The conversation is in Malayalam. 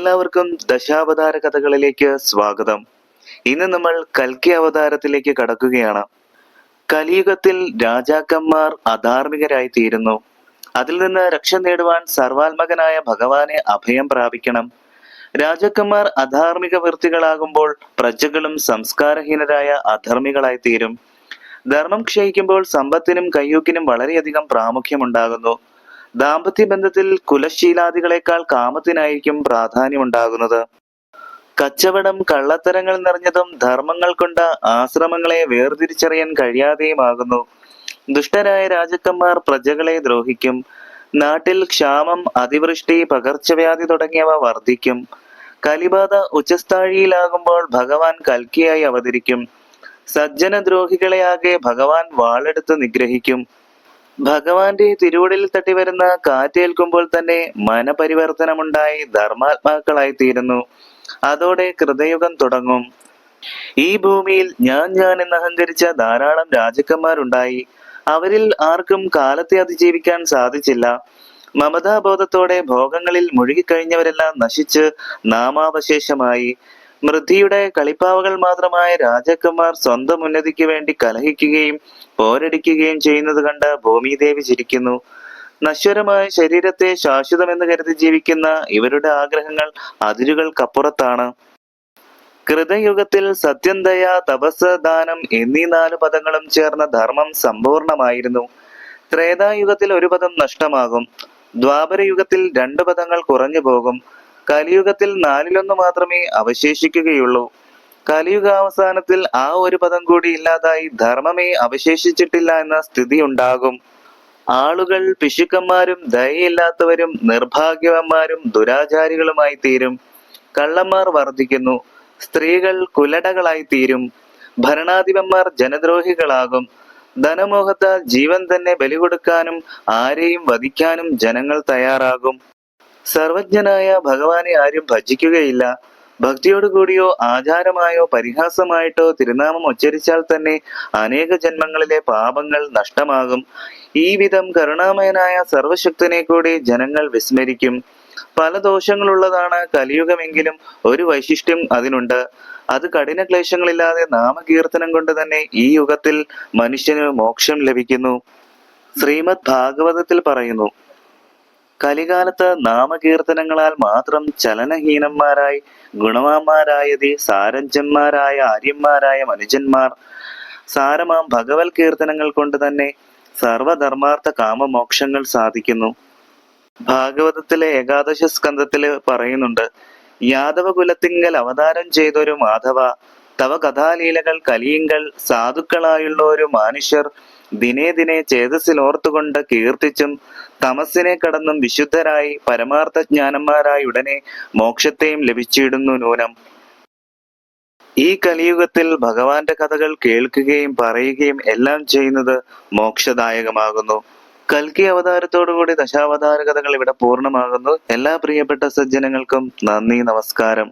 എല്ലാവർക്കും ദശാവതാര കഥകളിലേക്ക് സ്വാഗതം. ഇന്ന് നമ്മൾ കൽക്കി അവതാരത്തിലേക്ക് കടക്കുകയാണ്. കലിയുഗത്തിൽ രാജാക്കന്മാർ അധാർമികരായി തീരുന്നു. അതിൽ നിന്ന് രക്ഷ നേടുവാൻ സർവാത്മകനായ ഭഗവാനെ അഭയം പ്രാപിക്കണം. രാജാക്കന്മാർ അധാർമിക വൃത്തികളാകുമ്പോൾ പ്രജകളും സംസ്കാരഹീനരായ അധർമ്മികളായി തീരും. ധർമ്മം ക്ഷയിക്കുമ്പോൾ സമ്പത്തിനും കയ്യൂക്കിനും വളരെയധികം പ്രാമുഖ്യമുണ്ടാകുന്നു. ദാമ്പത്യ ബന്ധത്തിൽ കുലശീലാദികളെക്കാൾ കാമത്തിനായിരിക്കും പ്രാധാന്യമുണ്ടാകുന്നത്. കച്ചവടം കള്ളത്തരങ്ങൾ നിറഞ്ഞതും ധർമ്മങ്ങൾ കൊണ്ട് ആശ്രമങ്ങളെ വേർതിരിച്ചറിയാൻ കഴിയാതെയുമാകുന്നു. ദുഷ്ടരായ രാജാക്കന്മാർ പ്രജകളെ ദ്രോഹിക്കും. നാട്ടിൽ ക്ഷാമം, അതിവൃഷ്ടി, പകർച്ചവ്യാധി തുടങ്ങിയവ വർദ്ധിക്കും. കലിബാധ ഉച്ചസ്ഥാഴിയിലാകുമ്പോൾ ഭഗവാൻ കൽക്കിയായി അവതരിക്കും. സജ്ജനദ്രോഹികളെയാകെ ഭഗവാൻ വാളെടുത്ത് നിഗ്രഹിക്കും. ഭഗവാന്റെ തിരുവടിൽ തട്ടി വരുന്ന കാറ്റേൽക്കുമ്പോൾ തന്നെ മനപരിവർത്തനമുണ്ടായി ധർമാത്മാക്കളായി തീരുന്നു. അതോടെ കൃതയുഗം തുടങ്ങും. ഈ ഭൂമിയിൽ ഞാൻ എന്ന് അഹങ്കരിച്ച ധാരാളം രാജാക്കന്മാരുണ്ടായി. അവരിൽ ആർക്കും കാലത്തെ അതിജീവിക്കാൻ സാധിച്ചില്ല. മമതാബോധത്തോടെ ഭോഗങ്ങളിൽ മുഴുകിക്കഴിഞ്ഞവരെല്ലാം നശിച്ച് നാമാവശേഷമായി. മൃതിയുടെ കളിപ്പാവകൾ മാത്രമായ രാജാക്കന്മാർ സ്വന്തം ഉന്നതിക്ക് വേണ്ടി കലഹിക്കുകയും പോരടിക്കുകയും ചെയ്യുന്നത് കണ്ട് ഭൂമിദേവി ചിരിക്കുന്നു. നശ്വരമായ ശരീരത്തെ ശാശ്വതമെന്ന് കരുതി ജീവിക്കുന്ന ഇവരുടെ ആഗ്രഹങ്ങൾ അതിരുകൾക്കപ്പുറത്താണ്. കൃതയുഗത്തിൽ സത്യം, ദയ, തപസ്, ദാനം എന്നീ 4 പദങ്ങളും ചേർന്ന ധർമ്മം സമ്പൂർണമായിരുന്നു. ത്രേതായുഗത്തിൽ ഒരു പദം നഷ്ടമാകും. ദ്വാപരയുഗത്തിൽ 2 പദങ്ങൾ കുറഞ്ഞു പോകും. കലിയുഗത്തിൽ 4/1 മാത്രമേ അവശേഷിക്കുകയുള്ളൂ. കലിയുഗാവസാനത്തിൽ ആ ഒരു പദം കൂടി ഇല്ലാതായി ധർമ്മമേ അവശേഷിച്ചിട്ടില്ല എന്ന സ്ഥിതി ഉണ്ടാകും. ആളുകൾ പിശുക്കന്മാരും ദയയില്ലാത്തവരും നിർഭാഗ്യവന്മാരും ദുരാചാരികളുമായി തീരും. കള്ളന്മാർ വർദ്ധിക്കുന്നു. സ്ത്രീകൾ കുലടകളായി തീരും. ഭരണാധിപന്മാർ ജനദ്രോഹികളാകും. ധനമോഹത്താൽ ജീവൻ തന്നെ ബലി കൊടുക്കാനും ആരെയും വധിക്കാനും ജനങ്ങൾ തയ്യാറാകും. സർവജ്ഞനായ ഭഗവാനെ ആരും ഭജിക്കുകയില്ല. ഭക്തിയോടുകൂടിയോ ആചാരമായോ പരിഹാസമായിട്ടോ തിരുനാമം ഉച്ചരിച്ചാൽ തന്നെ അനേക ജന്മങ്ങളിലെ പാപങ്ങൾ നഷ്ടമാകും. ഈ വിധം കരുണാമയനായ സർവശക്തനെ കൂടി ജനങ്ങൾ വിസ്മരിക്കും. പല ദോഷങ്ങളുള്ളതാണ് കലിയുഗമെങ്കിലും ഒരു വൈശിഷ്ട്യം അതിനുണ്ട്. അത് കഠിന ക്ലേശങ്ങളില്ലാതെ നാമകീർത്തനം കൊണ്ട് തന്നെ ഈ യുഗത്തിൽ മനുഷ്യന് മോക്ഷം ലഭിക്കുന്നു. ശ്രീമദ് ഭാഗവതത്തിൽ പറയുന്നു, കലികാലത്ത് നാമകീർത്തനങ്ങളാൽ മാത്രം ചലനഹീനന്മാരായി ഗുണവാന്മാരായതി സാരഞ്ജന്മാരായ ആര്യന്മാരായ മനുജന്മാർ സാരമാം ഭഗവത് കീർത്തനങ്ങൾ കൊണ്ട് തന്നെ സർവധർമാർത്ഥ കാമമോക്ഷങ്ങൾ സാധിക്കുന്നു. ഭാഗവതത്തിലെ ഏകാദശ സ്കന്ധത്തില് പറയുന്നുണ്ട്, യാദവ കുലത്തിങ്കൽ അവതാരം ചെയ്തൊരു മാധവ, തവ കഥാലീലകൾ കലിയിങ്കൽ സാധുക്കളായുള്ള ഒരു മനുഷ്യർ ദിനേ ദിനേ ചേതസ്സിലോർത്തുകൊണ്ട് കീർത്തിച്ചും തമസ്സിനെ കടന്നും വിശുദ്ധരായി പരമാർത്ഥ ജ്ഞാനന്മാരായി ഉടനെ മോക്ഷത്തെയും ലഭിച്ചിടുന്നു നൂനം. ഈ കലിയുഗത്തിൽ ഭഗവാന്റെ കഥകൾ കേൾക്കുകയും പറയുകയും എല്ലാം ചെയ്യുന്നത് മോക്ഷദായകമാകുന്നു. കൽക്കി അവതാരത്തോടുകൂടി ദശാവതാര കഥകൾ ഇവിടെ പൂർണ്ണമാകുന്നു. എല്ലാ പ്രിയപ്പെട്ട സജ്ജനങ്ങൾക്കും നന്ദി, നമസ്കാരം.